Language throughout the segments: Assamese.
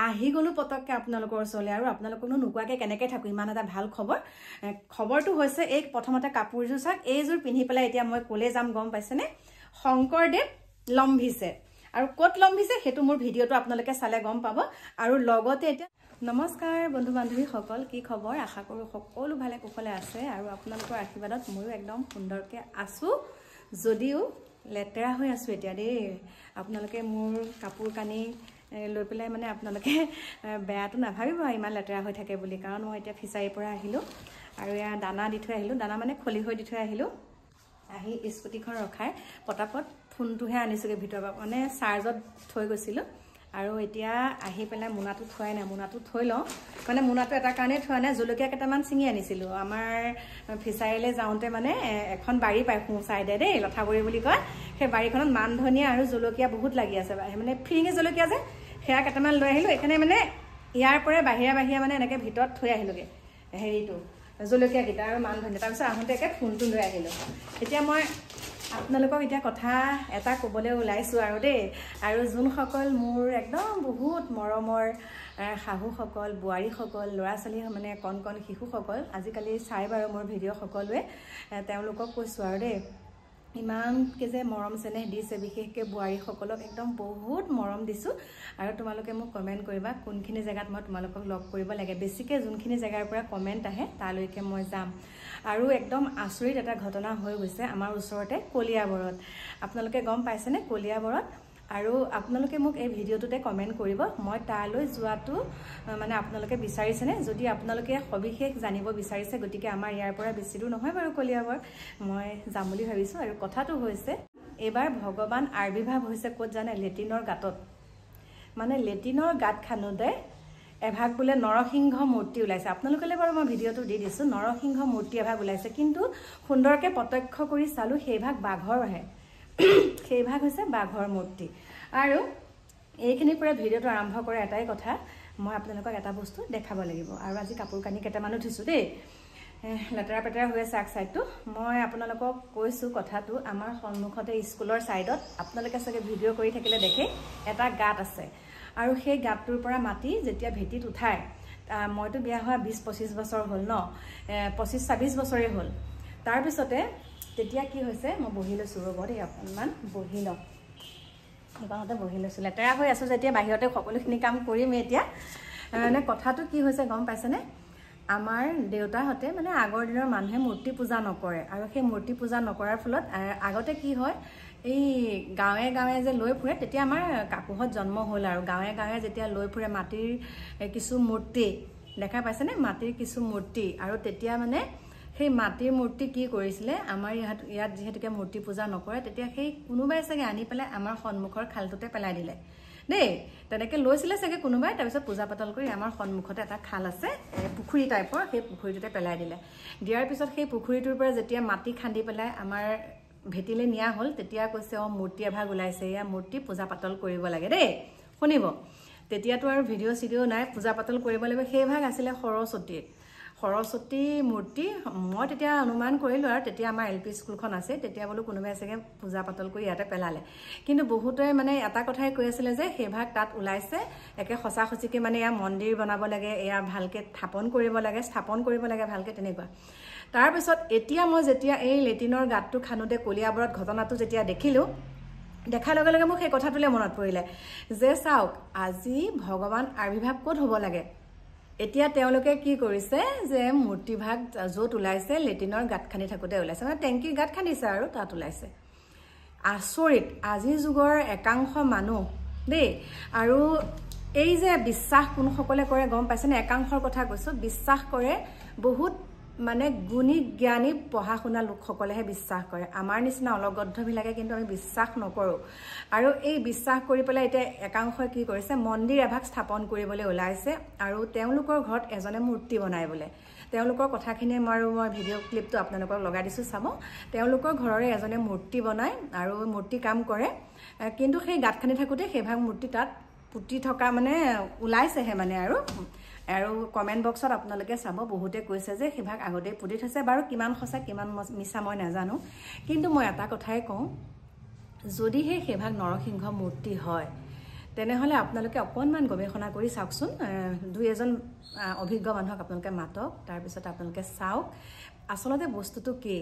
আহি গলো পতককে আপোনালোকৰ ওচৰলৈ আৰু আপোনালোককনো নোকোৱাকে কেনেকৈ থাকো ইমান এটা ভাল খবৰটো হৈছে এই প্ৰথমতে কাপোৰযোৰ চাওক এইযোৰ পিন্ধি পেলাই এতিয়া মই ক'লে যাম গম পাইছেনে শংকৰদেৱ লম্ভিছে আৰু ক'ত লম্ভিছে সেইটো মোৰ ভিডিঅ'টো আপোনালোকে চালে গম পাব আৰু লগতে এতিয়া নমস্কাৰ বন্ধু বান্ধৱীসকল কি খবৰ আশা কৰোঁ সকলো ভালে কুশলে আছে আৰু আপোনালোকৰ আশীৰ্বাদত ময়ো একদম সুন্দৰকৈ আছোঁ যদিও লেতেৰা হৈ আছোঁ এতিয়া দেই আপোনালোকে মোৰ কাপোৰ কানি লৈ পেলাই মানে আপোনালোকে বেয়াটো নাভাবিব ইমান লেতেৰা হৈ থাকে বুলি কাৰণ মই এতিয়া ফিচাৰীৰ পৰা আহিলোঁ আৰু এয়া দানা দি থৈ আহিলোঁ দানা মানে খলি হৈ দি থৈ আহিলোঁ আহি স্কুটিখন ৰখাই পটাপট ফোনটোহে আনিছোঁগৈ ভিতৰৰ পৰা মানে চাৰ্জত থৈ গৈছিলোঁ আৰু এতিয়া আহি পেলাই মোনাটো থোৱাই নাই মোনাটো থৈ লওঁ মানে মোনাটো এটা কাৰণে থোৱা নাই জলকীয়া কেইটামান ছিঙি আনিছিলোঁ আমাৰ ফিচাৰীলৈ যাওঁতে মানে এখন বাৰী পায় সোঁ চাইডে দেই লঠাগুৰি বুলি কয় সেই বাৰীখনত মান ধনিয়া আৰু জলকীয়া বহুত লাগি আছে মানে ফিৰিঙি জলকীয়া যে সেয়া কেইটামান লৈ আহিলোঁ এইখানে মানে ইয়াৰ পৰা বাহিৰা মানে এনেকৈ ভিতৰত থৈ আহিলোঁগৈ হেৰিটো জলকীয়াকেইটা আৰু মান ধনিয়া তাৰপিছত আহোঁতে একে ফোনটো লৈ আহিলোঁ এতিয়া মই আপোনালোকক এতিয়া কথা এটা ক'বলৈ ওলাইছোঁ আৰু দেই আৰু যোনসকল মোৰ একদম বহুত মৰমৰ শাহুসকল বোৱাৰীসকল ল'ৰা ছোৱালী মানে কণ শিশুসকল আজিকালি চাই বাৰু মোৰ ভিডিঅ' সকলোৱে তেওঁলোকক কৈছোঁ আৰু দেই ইমানকৈ যে মৰম চেনেহ দিছে বিশেষকৈ বোৱাৰীসকলক একদম বহুত মৰম দিছোঁ আৰু তোমালোকে মোক কমেণ্ট কৰিবা কোনখিনি জেগাত মই তোমালোকক লগ কৰিব লাগে বেছিকৈ যোনখিনি জেগাৰ পৰা কমেণ্ট আহে তালৈকে মই যাম আৰু একদম আচৰিত এটা ঘটনা হৈ গৈছে আমাৰ ওচৰতে কলিয়াবৰত আপোনালোকে গম পাইছেনে কলিয়াবৰত আৰু আপোনালোকে মোক এই ভিডিঅ'টোতে কমেণ্ট কৰিব মই তালৈ যোৱাটো মানে আপোনালোকে বিচাৰিছেনে যদি আপোনালোকে সবিশেষ জানিব বিচাৰিছে গতিকে আমাৰ ইয়াৰ পৰা বেছি দূৰ নহয় বাৰু কলিয়াবৰ মই যাম বুলি ভাবিছোঁ আৰু কথাটো হৈছে এইবাৰ ভগৱান আবিৰ্ভাৱ হৈছে ক'ত জানে লেট্ৰিনৰ গাঁতত মানে লেট্ৰিনৰ গাঁত খান্দোতে এভাগ বোলে নৰসিংহ মূৰ্তি ওলাইছে আপোনালোকলৈ বাৰু মই ভিডিঅ'টো দি দিছোঁ নৰসিংহ মূৰ্তি এভাগ ওলাইছে কিন্তু সুন্দৰকৈ প্ৰত্যক্ষ কৰি চালোঁ সেইভাগ বাঘৰহে সেইভাগ হৈছে বাঘৰ মূৰ্তি আৰু এইখিনিৰ পৰা ভিডিঅ'টো আৰম্ভ কৰা এটাই কথা মই আপোনালোকক এটা বস্তু দেখাব লাগিব আৰু আজি কাপোৰ কানি কেইটামানো থৈছোঁ দেই লেতেৰা পেতেৰা হৈ আছে আগ চাইডটো মই আপোনালোকক কৈছোঁ কথাটো আমাৰ সন্মুখতে স্কুলৰ ছাইডত আপোনালোকে চাগে ভিডিঅ' কৰি থাকিলে দেখে এটা গাঁত আছে আৰু সেই গাঁতটোৰ পৰা মাটি যেতিয়া ভেটিত উঠায় মইতো বিয়া হোৱা 20-25 বছৰ হ'ল ন 25-26 বছৰেই হ'ল তাৰপিছতে তেতিয়া কি হৈছে মই বহি লৈছোঁ ৰ'ব দেই অকণমান বহি লওঁ দোকানতে বহি লৈছোঁ লেতেৰা হৈ আছোঁ যেতিয়া বাহিৰতে সকলোখিনি কাম কৰিম এতিয়া মানে কথাটো কি হৈছে গম পাইছেনে আমাৰ দেউতাহঁতে মানে আগৰ দিনৰ মানুহে মূৰ্তি পূজা নকৰে আৰু সেই মূৰ্তি পূজা নকৰাৰ ফলত আগতে কি হয় এই গাঁৱে গাঁৱে যে লৈ ফুৰে তেতিয়া আমাৰ কাকুহঁত জন্ম হ'ল আৰু গাঁৱে গাঁৱে যেতিয়া লৈ ফুৰে মাটিৰ কিছু মূৰ্তি দেখা পাইছেনে মাটিৰ কিছু মূৰ্তি আৰু তেতিয়া মানে সেই মাটিৰ মূৰ্তি কি কৰিছিলে আমাৰ ইয়াত যিহেতুকে মূৰ্তি পূজা নকৰে তেতিয়া সেই কোনোবাই চাগে আনি পেলাই আমাৰ সন্মুখৰ খালটোতে পেলাই দিলে দেই তেনেকৈ লৈছিলে চাগে কোনোবাই তাৰপিছত পূজা পাতল কৰি আমাৰ সন্মুখতে এটা খাল আছে পুখুৰী টাইপৰ সেই পুখুৰীটোতে পেলাই দিলে দিয়াৰ পিছত সেই পুখুৰীটোৰ পৰা যেতিয়া মাটি খান্দি পেলাই আমাৰ ভেটিলে নিয়া হ'ল তেতিয়া কৈছে মূৰ্তি এভাগ ওলাইছে এয়া মূৰ্তি পূজা পাতল কৰিব লাগে দেই শুনিব তেতিয়াতো আৰু ভিডিঅ' চিডিঅ' নাই পূজা পাতল কৰিব লাগিব সেইভাগ আছিলে সৰস্বতী মূৰ্তি মই তেতিয়া অনুমান কৰিলোঁ আৰু তেতিয়া আমাৰ LP স্কুলখন আছে তেতিয়া বোলো কোনোবাই চাগে পূজা পাতল কৰি ইয়াতে পেলালে কিন্তু বহুতে মানে এটা কথাই কৈ আছিলে যে সেইভাগ তাত ওলাইছে একে সঁচাসঁচিকৈ মানে এয়া মন্দিৰ বনাব লাগে এয়া ভালকৈ স্থাপন কৰিব লাগে ভালকৈ তেনেকুৱা তাৰপিছত এতিয়া মই যেতিয়া এই লেট্ৰিনৰ গাঁতটো খান্দোতে কলিয়াবৰত ঘটনাটো যেতিয়া দেখিলোঁ দেখাৰ লগে লগে মোক সেই কথাটোলৈ মনত পৰিলে যে চাওক আজি ভগৱান আবিৰ্ভাৱ ক'ত হ'ব লাগে এতিয়া তেওঁলোকে কি কৰিছে যে মূৰ্তিভাগ য'ত ওলাইছে লেট্ৰিনৰ গাঁত খান্দি থাকোঁতে ওলাইছে মানে টেংকিৰ গাঁত খান্দিছে আৰু তাত ওলাইছে আচৰিত আজিৰ যুগৰ একাংশ মানুহ দেই আৰু এই যে বিশ্বাস কোনসকলে কৰে গম পাইছেনে একাংশৰ কথা কৈছোঁ বিশ্বাস কৰে বহুত মানে গুণী জ্ঞানী পঢ়া শুনা লোকসকলেহে বিশ্বাস কৰে আমাৰ নিচিনা অলগদ্ধবিলাকে কিন্তু আমি বিশ্বাস নকৰোঁ আৰু এই বিশ্বাস কৰি পেলাই এতিয়া একাংশই কি কৰিছে মন্দিৰ এভাগ স্থাপন কৰিবলৈ ওলাইছে আৰু তেওঁলোকৰ ঘৰত এজনে মূৰ্তি বনাই বোলে তেওঁলোকৰ কথাখিনি মই ভিডিঅ' ক্লিপটো আপোনালোকক লগাই দিছোঁ চাব তেওঁলোকৰ ঘৰৰে এজনে মূৰ্তি বনায় আৰু মূৰ্তি কাম কৰে কিন্তু সেই গাঁত খান্দি থাকোঁতে সেইভাগ মূৰ্তি তাত পুতি থকা মানে ওলাইছেহে মানে আৰু কমেণ্ট বক্সত আপোনালোকে চাব বহুতে কৈছে যে সেইভাগ আগতেই পুতি থৈছে বাৰু কিমান সঁচা কিমান মিছা মই নাজানো কিন্তু মই এটা কথাই কওঁ যদিহে সেইভাগ নৰসিংহ মূৰ্তি হয় তেনেহ'লে আপোনালোকে অকণমান গৱেষণা কৰি চাওকচোন, দুই এজন অভিজ্ঞ মানুহক আপোনালোকে মাতক, তাৰপিছত আপোনালোকে চাওক আচলতে বস্তুটো কি।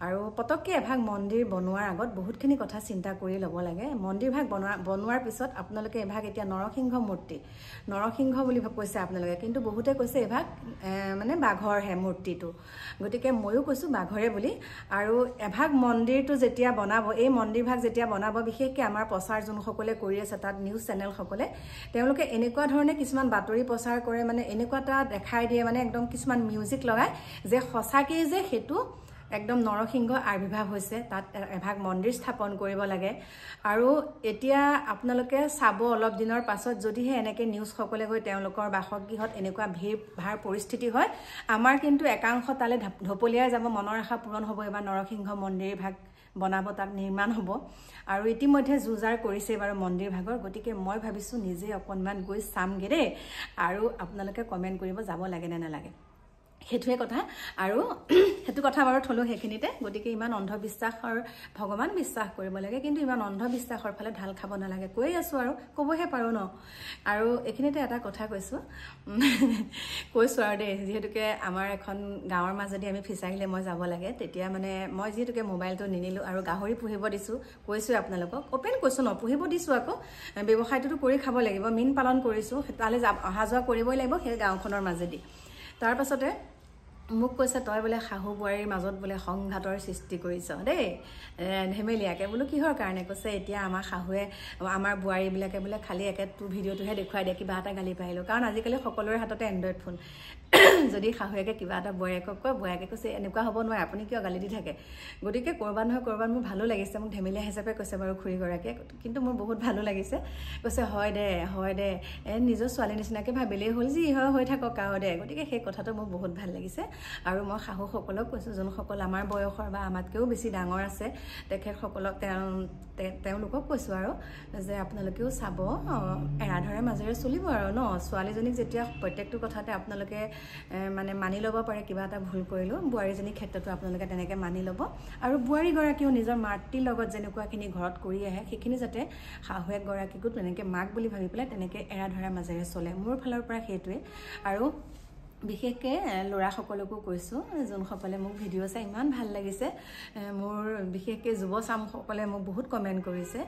আৰু পটককৈ এভাগ মন্দিৰ বনোৱাৰ আগত বহুতখিনি কথা চিন্তা কৰি ল'ব লাগে। মন্দিৰভাগ বনোৱাৰ পিছত আপোনালোকে এভাগ এতিয়া নৰসিংহ মূৰ্তি, নৰসিংহ বুলি কৈছে আপোনালোকে, কিন্তু বহুতে কৈছে এভাগ মানে বাঘৰহে মূৰ্তিটো, গতিকে ময়ো কৈছোঁ বাঘৰে বুলি। আৰু এভাগ মন্দিৰটো যেতিয়া বনাব, এই মন্দিৰভাগ যেতিয়া বনাব, বিশেষকৈ আমাৰ প্ৰচাৰ যোনসকলে কৰি আছে তাত নিউজ চেনেলসকলে, তেওঁলোকে এনেকুৱা ধৰণে কিছুমান বাতৰি প্ৰচাৰ কৰে, মানে এনেকুৱা এটা দেখাই দিয়ে, মানে একদম কিছুমান মিউজিক লগায় যে সঁচাকেই যে সেইটো একদম নৰসিংহ আবিৰ্ভাৱ হৈছে, তাত এভাগ মন্দিৰ স্থাপন কৰিব লাগে। আৰু এতিয়া আপোনালোকে চাব অলপ দিনৰ পাছত যদিহে এনেকৈ নিউজসকলে গৈ তেওঁলোকৰ বাসগৃহত এনেকুৱা ভিৰ ভাৰ পৰিস্থিতি হয়, আমাৰ কিন্তু একাংশ তালৈ ঢপলিয়াই যাব, মনৰ আশা পূৰণ হ'ব, এবাৰ নৰসিংহ মন্দিৰ ভাগ বনাব, তাত নিৰ্মাণ হ'ব। আৰু ইতিমধ্যে যুঁজাৰ কৰিছে বাৰু মন্দিৰ ভাগৰ, গতিকে মই ভাবিছোঁ নিজে অকণমান গৈ চামগৈ দেই, আৰু আপোনালোকে কমেণ্ট কৰিব যাব লাগে নে নালাগে, সেইটোৱে কথা। আৰু সেইটো কথা বাৰু থলোঁ সেইখিনিতে। গতিকে ইমান অন্ধবিশ্বাসৰ, ভগৱান বিশ্বাস কৰিব লাগে, কিন্তু ইমান অন্ধবিশ্বাসৰ ফালে ঢাল খাব নালাগে, কৈ আছোঁ আৰু ক'বহে পাৰোঁ ন। আৰু এইখিনিতে এটা কথা কৈছোঁ আৰু দেই, যিহেতুকে আমাৰ এখন গাঁৱৰ মাজেদি আমি ফিচাৰীলৈ মই যাব লাগে, তেতিয়া মানে মই যিহেতুকে মোবাইলটো নিনিলোঁ আৰু গাহৰি পুহিব দিছোঁ, কৈছোঁ আপোনালোকক, অ'পেন কৈছোঁ ন, পুহিব দিছোঁ, আকৌ ব্যৱসায়টোতো কৰি খাব লাগিব, মীন পালন কৰিছোঁ, তালৈ অহা যোৱা কৰিবই লাগিব সেই গাঁওখনৰ মাজেদি। তাৰ পাছতে মোক কৈছে তই বোলে শাহু বোৱাৰীৰ মাজত বোলে সংঘাতৰ সৃষ্টি কৰিছ দেই, ধেমেলীয়াকৈ। বোলো কিহৰ কাৰণে? কৈছে এতিয়া আমাৰ শাহুৱে আমাৰ বোৱাৰীবিলাকে বোলে খালি তোৰ ভিডিঅ'টোহে দেখুৱাই দিয়ে, কিবা এটা গালি পাৰিলোঁ, কাৰণ আজিকালি সকলোৰে হাততে এণ্ড্ৰইড ফোন। যদি শাহুৱেকে কিবা এটা বোৱাৰীয়েকক কয়, বোৱাৰীয়েকে কৈছে এনেকুৱা হ'ব নোৱাৰে, আপুনি কিয় গালি দি থাকে। গতিকে ক'ৰবাত নহয় ক'ৰবাত মোৰ ভালো লাগিছে, মোক ধেমেলীয়া হিচাপে কৈছে বাৰু খুৰীগৰাকীয়ে, কিন্তু মোৰ বহুত ভালো লাগিছে। কৈছে হয় দে নিজৰ ছোৱালী নিচিনাকৈ ভাবিলেই হ'ল, যি হয় হৈ থাকক আৰু দে। গতিকে সেই কথাটো মোৰ বহুত ভাল লাগিছে। আৰু মই শাহুসকলক কৈছোঁ, যোনসকল আমাৰ বয়সৰ বা আমাতকৈও বেছি ডাঙৰ আছে, তেখেতসকলক তেওঁলোকক কৈছোঁ আৰু যে আপোনালোকেও চাব, এৰাধৰাৰ মাজেৰে চলিব আৰু ন। ছোৱালীজনীক যেতিয়া প্ৰত্যেকটো কথাতে আপোনালোকে মানে মানি ল'ব পাৰে, কিবা এটা ভুল কৰিলোঁ, বোৱাৰীজনীৰ ক্ষেত্ৰতো আপোনালোকে তেনেকৈ মানি ল'ব। আৰু বোৱাৰীগৰাকীও নিজৰ মাতৃৰ লগত যেনেকুৱাখিনি ঘৰত কৰি আহে, সেইখিনি যাতে শাহুৱেকগৰাকীকো তেনেকৈ মাক বুলি ভাবি পেলাই তেনেকৈ এৰাধৰাৰ মাজেৰে চলে। মোৰ ফালৰ পৰা সেইটোৱে। আৰু বিশেষকৈ ল'ৰাসকলকো কৈছোঁ, যোনসকলে মোক ভিডিঅ' চাই ইমান ভাল লাগিছে, মোৰ বিশেষকৈ যুৱ চামসকলে মোক বহুত কমেণ্ট কৰিছে,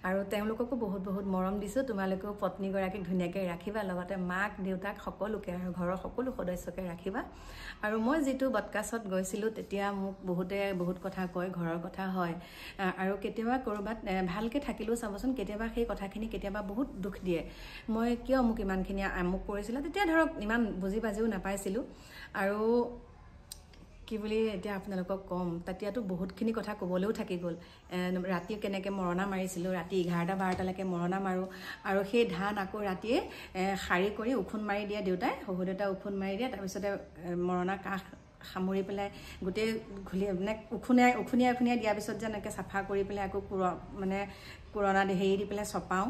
আৰু তেওঁলোককো বহুত বহুত মৰম দিছোঁ। তোমালোকেও পত্নীগৰাকীক ধুনীয়াকৈ ৰাখিবা, লগতে মাক দেউতাক সকলোকে আৰু ঘৰৰ সকলো সদস্যকে ৰাখিবা। আৰু মই যিটো বডকাষ্টত গৈছিলোঁ, তেতিয়া মোক বহুতে বহুত কথা কয়, ঘৰৰ কথা হয়, আৰু কেতিয়াবা ক'ৰবাত ভালকৈ থাকিলেও চাবচোন, কেতিয়াবা সেই কথাখিনি কেতিয়াবা বহুত দুখ দিয়ে। মই কিয় মোক ইমানখিনি আমুক কৰিছিলে, তেতিয়া ধৰক ইমান বুজি বাজিও নাপাইছিলোঁ। আৰু কি বুলি এতিয়া আপোনালোকক ক'ম, তেতিয়াতো বহুতখিনি কথা ক'বলৈও থাকি গ'ল। ৰাতি কেনেকৈ মৰণা মাৰিছিলোঁ, ৰাতি 11-12টালৈকে মৰণা মাৰোঁ, আৰু সেই ধান আকৌ ৰাতিয়ে শাৰী কৰি উখোন মাৰি দিয়ে দেউতাই, শহুৰ দেউতাই উখোন মাৰি দিয়ে, তাৰপিছতে মৰণা কাষ সামৰি পেলাই গোটেই মানে উখুনিয়াই দিয়াৰ পিছত যে এনেকৈ চাফা কৰি পেলাই আকৌ মানে পুৰণা হেৰি দি পেলাই চপাওঁ,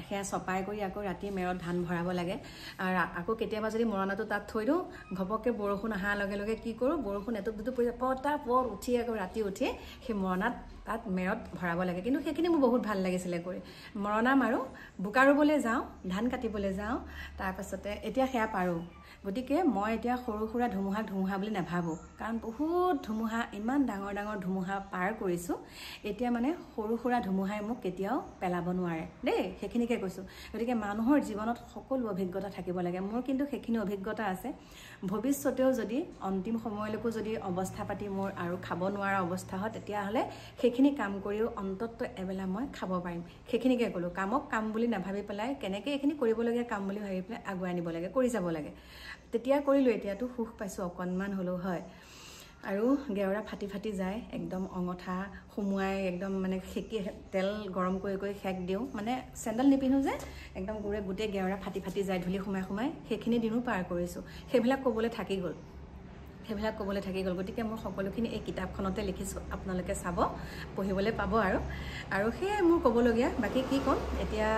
সেয়া চপাই কৰি আকৌ ৰাতি মেৰত ধান ভৰাব লাগে। আৰু আকৌ কেতিয়াবা যদি মৰণাটো তাত থৈ দিওঁ, ঘপককৈ বৰষুণ অহাৰ লগে লগে কি কৰোঁ, বৰষুণ এটুপ দুটুপ পৰি পটাপট উঠি আকৌ ৰাতি উঠি সেই মৰণাত তাত মেৰত ভৰাব লাগে। কিন্তু সেইখিনি মোৰ বহুত ভাল লাগিছিলে কৰি। মৰণা মাৰোঁ, বোকা ৰুবলৈ যাওঁ, ধান কাটিবলৈ যাওঁ, তাৰপাছতে এতিয়া সেয়া পাৰোঁ। গতিকে মই এতিয়া সৰু সুৰা ধুমুহা বুলি নাভাবোঁ, কাৰণ বহুত ধুমুহা, ইমান ডাঙৰ ডাঙৰ ধুমুহা পাৰ কৰিছোঁ। এতিয়া মানে সৰু সুৰা ধুমুহাই মোক কেতিয়াও পেলাব নোৱাৰে দেই, সেইখিনিকে কৈছোঁ। গতিকে মানুহৰ জীৱনত সকলো অভিজ্ঞতা থাকিব লাগে, মোৰ কিন্তু সেইখিনি অভিজ্ঞতা আছে। ভৱিষ্যতেও যদি অন্তিম সময়লৈকো যদি অৱস্থা পাতি মোৰ আৰু খাব নোৱাৰা অৱস্থা হয়, তেতিয়াহ'লে সেইখিনি কাম কৰিও অন্ততঃ এবেলা মই খাব পাৰিম। সেইখিনিকে ক'লোঁ, কামক কাম বুলি নাভাবি পেলাই কেনেকৈ এইখিনি কৰিবলগীয়া কাম বুলি ভাবি পেলাই আগুৱাই নিব লাগে, কৰি যাব লাগে। তেতিয়া কৰিলোঁ, এতিয়াতো সুখ পাইছোঁ অকণমান হ'লেও হয়। আৰু গেৱৰা ফাটি যায়, একদম অঙঠা সুমুৱাই একদম মানে সেকি তেল গৰম কৰি সেক দিওঁ, মানে চেণ্ডেল নিপিন্ধোঁ যে, একদম গোটেই গেৱৰা ফাটি যায়, ধূলি সোমাই সেইখিনি দিনো পাৰ কৰিছোঁ। সেইবিলাক ক'বলৈ থাকি গ'ল। সেইবিলাক ক'বলৈ থাকি গ'ল। গতিকে মই সকলোখিনি এই কিতাপখনতে লিখিছোঁ, আপোনালোকে চাব, পঢ়িবলৈ পাব। আৰু সেয়াই মোৰ ক'বলগীয়া। বাকী কি ক'ম, এতিয়া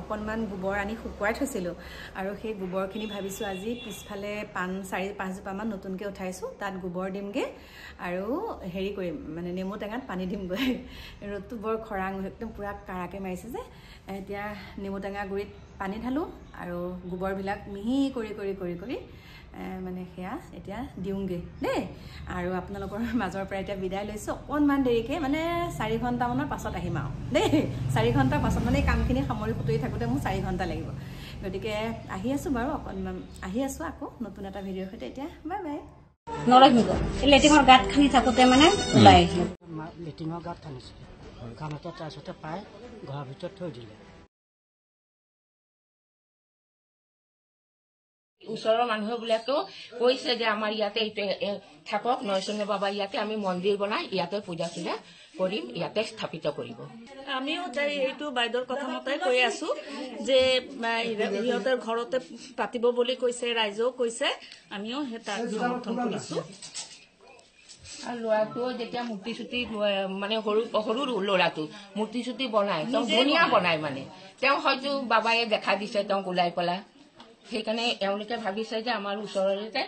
অকণমান গোবৰ আনি শুকুৱাই থৈছিলোঁ আৰু সেই গোবৰখিনি ভাবিছোঁ আজি পিছফালে 4-5 জোপামান নতুনকৈ উঠাইছোঁ, তাত গোবৰ দিমগৈ আৰু হেৰি কৰিম, মানে নেমু টেঙাত পানী দিমগৈ। ৰ'দটো বৰ খৰাং, একদম পূৰা কাৰাকৈ মাৰিছে যে, এতিয়া নেমু টেঙা গুৰিত পানী ঢালোঁ আৰু গোবৰবিলাক মিহি কৰি কৰি কৰি কৰি মানে সেয়া এতিয়া দিওঁগৈ দেই। আৰু আপোনালোকৰ মাজৰ পৰা এতিয়া বিদায় লৈছোঁ, অকণমান দেৰিকৈ, মানে 4 ঘণ্টামানৰ পাছত আহিম আৰু দেই। 4 ঘণ্টাৰ পাছত, মানে এই কামখিনি সামৰি সুতৰি থাকোঁতে মোৰ 4 ঘণ্টা লাগিব। গতিকে আহি আছোঁ বাৰু, অকণমান আহি আছোঁ আকৌ নতুন এটা ভিডিঅ'ৰ সৈতে। এতিয়া বাই বাই। নৰসিংহ লেট্ৰিনৰ গাঁত খান্দি থাকোঁতে মানে ওলাই আহিলোঁ। লেট্ৰিনৰ গাঁত খান্দিছিলে, গাঁততে তাৰপিছতে পাই ঘৰৰ ভিতৰত থৈ দিলে। ওচৰৰ মানুহবিলাকেও কৈছে যে আমাৰ ইয়াতে থাকক, নৰসিংহ বাবা ইয়াতে আমি মন্দিৰ বনাই ইয়াতে পূজা চূজা কৰিম, ইয়াতে স্থাপিত কৰিব। আমিও এইটো বাইদেউৰ কথা মতে কৈ আছো যে সিহঁতৰ ঘৰতে পাতিব বুলি কৈছে, ৰাইজেও কৈছে, আমিও তাক সমৰ্থন কৰিছো। আৰু ল'ৰাটোও যেতিয়া মূৰ্তি চুটি মানে সৰু ল'ৰাটো মূৰ্তি চুটি বনাই, তেওঁ ধুনীয়া বনাই, মানে তেওঁ হয়তো বাবাই দেখা দিছে তেওঁক ওলাই পেলাই, সেইকাৰণে এওঁলোকে ভাবিছে যে আমাৰ ওচৰতে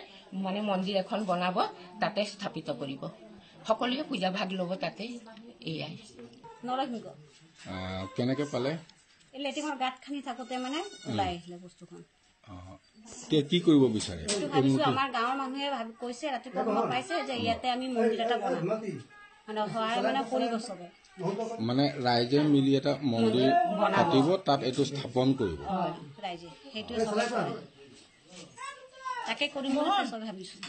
মানে মন্দিৰ এখন বনাব, তাতে স্থাপিত কৰিব, সকলোৱে পূজা ভাগ ল'ব তাতে। এয়াই নৰসিংহ কেনেকে পালে? লেট্ৰিনৰ গাঁত খান্দি থাকোঁতে মানে ওলাই আহিলে বস্তুখন। কি কৰিব বিচাৰে? ভাবিছোঁ আমাৰ গাঁৱৰ মানুহে কৈছে, ৰাতিপুৱা গম পাইছে যে ইয়াতে আমি মন্দিৰ এটা বনাম, মানে সহায় মানে কৰিব চবে, মানে ৰাইজে মিলি এটা মন্দিৰ পাতিব, তাত এইটো স্থাপন কৰিব ৰাইজে, সেইটোৱে চবে কৰে, তাকে কৰিম বুলি চবে ভাবিছোঁ।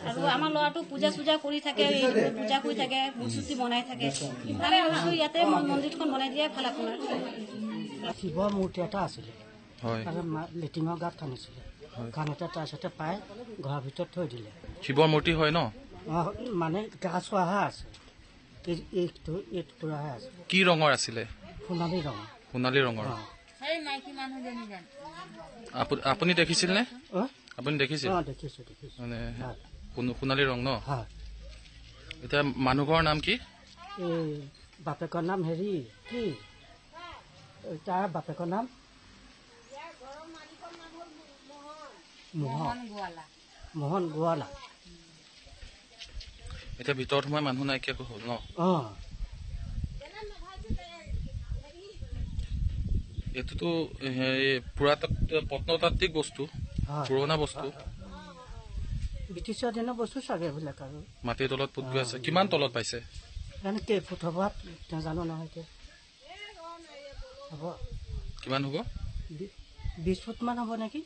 আৰু আমাৰ ল'ৰাটো পূজা চূজা কৰি থাকে, পূজা কৰি থাকে, মূৰ্তি বনাই থাকে, তাকে ভাবিছোঁ ইয়াতে মন্দিৰখন বনাই দিয়াই ভাল। আপোনাৰ শিৱৰ মূৰ্তি এটা আছিলে, লেট্ৰিনৰ গাঁত খান্দিছিলে, গাঁততে তাৰপিছতে পাই ঘৰৰ ভিতৰত থৈ দিলে। শিৱৰ মূৰ্তি হয় ন? মানে গা চোৱাহে আছে, এই টুকুৰাহে আছে। কি ৰঙৰ আছিলে? সোণালী ৰঙৰ। সোণালী ৰঙৰ। আপুনি দেখিছিল নে? আপুনি দেখিছিল? দেখিছোঁ দেখিছোঁ। মানে সোণালী ৰং ন? হয়। এতিয়া মানুহ ঘৰৰ নাম কি? এই বাপেকৰ নাম হেৰি কি, তাৰ বাপেকৰ নাম মোহন গোৱালা। এতিয়া ভিতৰত সোমাই মানুহ নাইকিয়া হ'ল ন? এইটোতো প্ৰত্নতাত্ত্বিক বস্তু, পুৰণা বস্তু, ব্ৰিটিছৰ দিনৰ বস্তু চাগে এইবিলাক। আৰু মাটিৰ তলত পুত গৈ আছে। কিমান তলত পাইছে? জানো কেইফুট হ'ব নাজানো নহয়, হ'ব কিমান হ'ব? 20 ফুটমান হ'ব নেকি।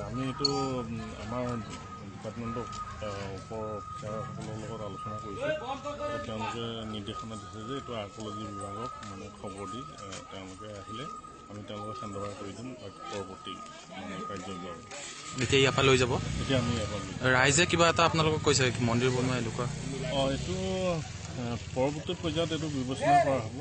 আমি এইটো আমাৰ ডিপাৰ্টমেণ্টৰ ওপৰ অফিচাৰসকলৰ লগত আলোচনা কৰিছোঁ। তেওঁলোকে নিৰ্দেশনা দিছে যে এইটো আৰ্কলজি বিভাগক মানে খবৰ দি তেওঁলোকে আহিলে আমি তেওঁলোকক হেণ্ডঅভাৰ কৰি দিম পৰৱৰ্তী কাৰ্যকলাপ। এতিয়া ইয়াৰ পৰা লৈ যাব? এতিয়া আমি ইয়াৰ পৰা ৰাইজে কিবা এটা আপোনালোকক কৈছে মন্দিৰ বনোৱা এনেকুৱা? এইটো পৰৱৰ্তী পৰ্যায়ত এইটো বিবেচনা কৰা হ'ব।